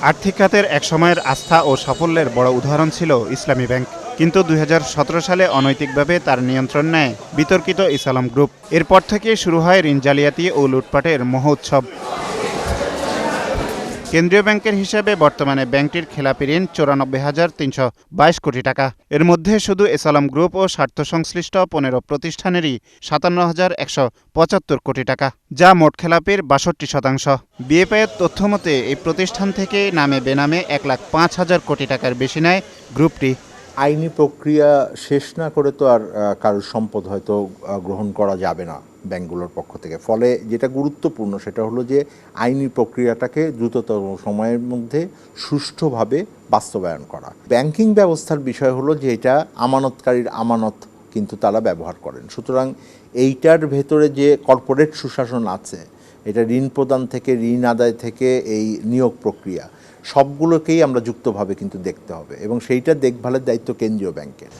আর্থিক খাতের একসময়ের আস্থা ও সাফল্যের বড় উদাহরণ ছিল ইসলামী ব্যাংক। কিন্তু ২০১৭ সালে অনৈতিকভাবে তার নিয়ন্ত্রণ নেয় বিতর্কিত ইসলাম গ্রুপ। এরপর থেকে শুরু হয় ঋণ জালিয়াতি ও লুটপাটের মহোৎসব। কেন্দ্রীয় ব্যাংকের হিসাবে বর্তমানে ব্যাংকটির খেলাপি ঋণ ৯৪,৩২২ কোটি টাকা। এর মধ্যে শুধু এসালাম গ্রুপ ও স্বার্থসংশ্লিষ্ট ১৫ প্রতিষ্ঠানেরই ৫৭,১৭৫ কোটি টাকা, যা মোট খেলাপির ৬২%। বিএফআইয়ের তথ্যমতে এই প্রতিষ্ঠান থেকে নামে বেনামে ১,০৫,০০০ কোটি টাকার বেশি নেয় গ্রুপটি। আইনি প্রক্রিয়া শেষ না করে তো আর কারোর সম্পদ হয়তো গ্রহণ করা যাবে না ব্যাংকগুলোর পক্ষ থেকে। ফলে যেটা গুরুত্বপূর্ণ সেটা হলো যে আইনি প্রক্রিয়াটাকে দ্রুততম সময়ের মধ্যে সুষ্ঠুভাবে বাস্তবায়ন করা। ব্যাংকিং ব্যবস্থার বিষয় হলো যে এটা আমানতকারীর আমানত কিন্তু তারা ব্যবহার করেন। সুতরাং এইটার ভেতরে যে কর্পোরেট সুশাসন আছে, এটা ঋণ প্রদান থেকে ঋণ আদায় থেকে এই নিয়োগ প্রক্রিয়া সবগুলোকেই আমরা যুক্তভাবে কিন্তু দেখতে হবে এবং সেইটা দেখভালের দায়িত্ব কেন্দ্রীয় ব্যাংকের।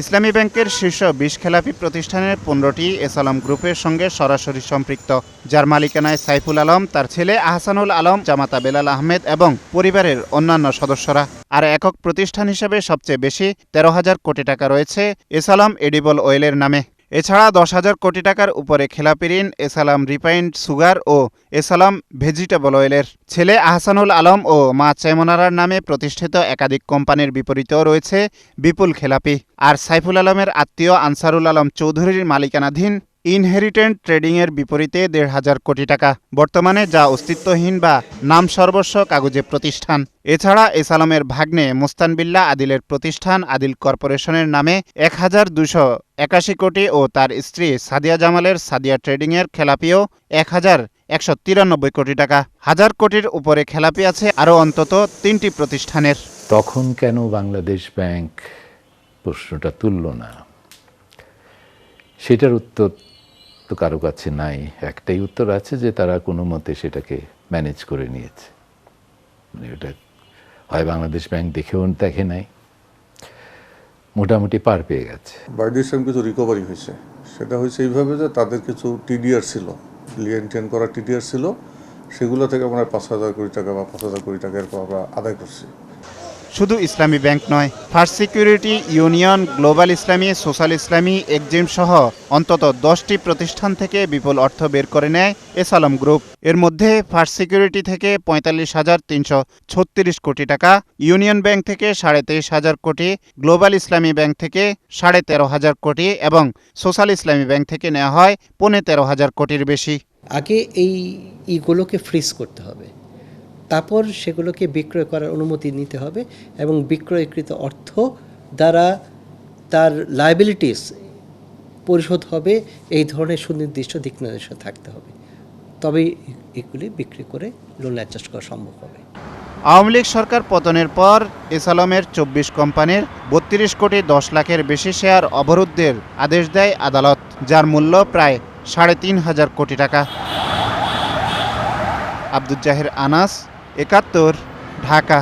ইসলামী ব্যাংকের শীর্ষ ২০ খেলাপি প্রতিষ্ঠানের ১৫টি এসালাম গ্রুপের সঙ্গে সরাসরি সম্পৃক্ত, যার মালিকানায় সাইফুল আলম, তার ছেলে আহসানুল আলম, জামাতা বেলাল আহমেদ এবং পরিবারের অন্যান্য সদস্যরা। আর একক প্রতিষ্ঠান হিসেবে সবচেয়ে বেশি ১৩,০০০ কোটি টাকা রয়েছে এসালাম এডিবল অয়েলের নামে। এছাড়া ১০,০০০ কোটি টাকার উপরে খেলাপি ঋণ এসালাম রিফাইন্ড সুগার ও এসালাম ভেজিটেবল অয়েলের। ছেলে আহসানুল আলম ও মা চেমনারার নামে প্রতিষ্ঠিত একাধিক কোম্পানির বিপরীতেও রয়েছে বিপুল খেলাপি। আর সাইফুল আলমের আত্মীয় আনসারুল আলম চৌধুরীর মালিকানাধীন ইনহেরিটেন্ট ট্রেডিংয়ের বিপরীতে ১,৫০০ কোটি টাকা, বর্তমানে যা অস্তিত্বহীন বা নাম সর্বস্ব কাগজে প্রতিষ্ঠান। এছাড়া এসালামের ভাগ্নে মোস্তানবিল্লাহ আদিলের প্রতিষ্ঠান আদিল কর্পোরেশনের নামে ১,২৮১ কোটি ও তার স্ত্রী সাদিয়া জামালের সাদিয়া ট্রেডিংয়ের খেলাপিও ১,১৯৩ কোটি টাকা। ১,০০০ কোটির উপরে খেলাপি আছে আরও অন্তত ৩টি প্রতিষ্ঠানের। তখন কেন বাংলাদেশ ব্যাংক প্রশ্নটা তুলল না, সেটার উত্তর তো কারো কাছে নাই। একটাই উত্তর আছে যে তারা কোনো মতে সেটাকে ম্যানেজ করে নিয়েছে। মানে ওটা হয় বাংলাদেশ ব্যাংক দেখে নাই, মোটামুটি পার পেয়ে গেছে। বাংলাদেশ ব্যাংক কিছু রিকভারি হয়েছে, সেটা হয়েছে এইভাবে যে তাদের কিছু টিডিআর ছিল, লিয়েন্টেন করা টিডিআর ছিল, সেগুলো থেকে আমরা ৫,০০০ কোটি টাকা বা ৫,০০০ কোটি টাকা এরকম আমরা আদায় করছি। শুধু ইসলামী ব্যাংক নয়, ফার্স্ট সিকিউরিটি ইউনিয়ন, গ্লোবাল ইসলামী, সোশ্যাল ইসলামী, এক্সিম সহ অন্তত ১০টি প্রতিষ্ঠান থেকে বিপুল অর্থ বের করে নেয় এসালাম গ্রুপ। এর মধ্যে ফার্স্ট সিকিউরিটি থেকে ৪৫,৩৩৬ কোটি টাকা, ইউনিয়ন ব্যাংক থেকে ২৩,৫০০ কোটি, গ্লোবাল ইসলামী ব্যাংক থেকে ১৩,৫০০ কোটি এবং সোশ্যাল ইসলামী ব্যাংক থেকে নেওয়া হয় ১৫,০০০ কোটির বেশি। আগে এইগুলোকে ফ্রিজ করতে হবে, তারপর সেগুলোকে বিক্রয় করার অনুমতি নিতে হবে এবং বিক্রয়কৃত অর্থ দ্বারা তার লায়াবিলিটিস পরিশোধ হবে, এই ধরনের সুনির্দিষ্ট দিক নির্দেশনা থাকতে হবে। তবেই এগুলি বিক্রি করে লোন অ্যাডজাস্ট করা সম্ভব হবে। আওয়ামী লীগ সরকার পতনের পর এসালামের ২৪ কোম্পানির ৩২ কোটি ১০ লাখের বেশি শেয়ার অবরুদ্ধের আদেশ দেয় আদালত, যার মূল্য প্রায় ৩,৫০০ কোটি টাকা। আব্দুল জাহির আনাস, ৭১, ঢাকা।